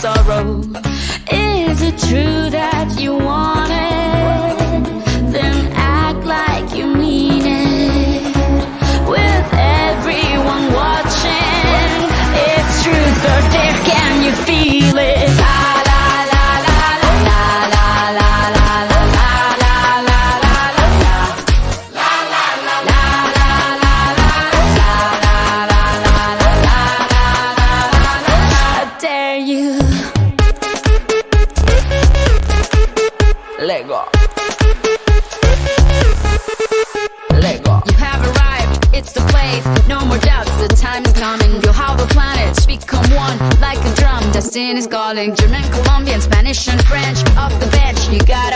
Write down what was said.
sorrow. Is it true that you want it? Then act like you mean it. With everyone watching, it's truth or dare, can you feel it? La la la la la la la la la la la la la la la. La la la la la la la la la la la. I dare you. Let go. Let go. You have arrived, it's the place. No more doubts, the time is coming. Feel how the planets become one, like a drum. Destiny is calling. German, Colombian, Spanish and French. Off the bench, you gotta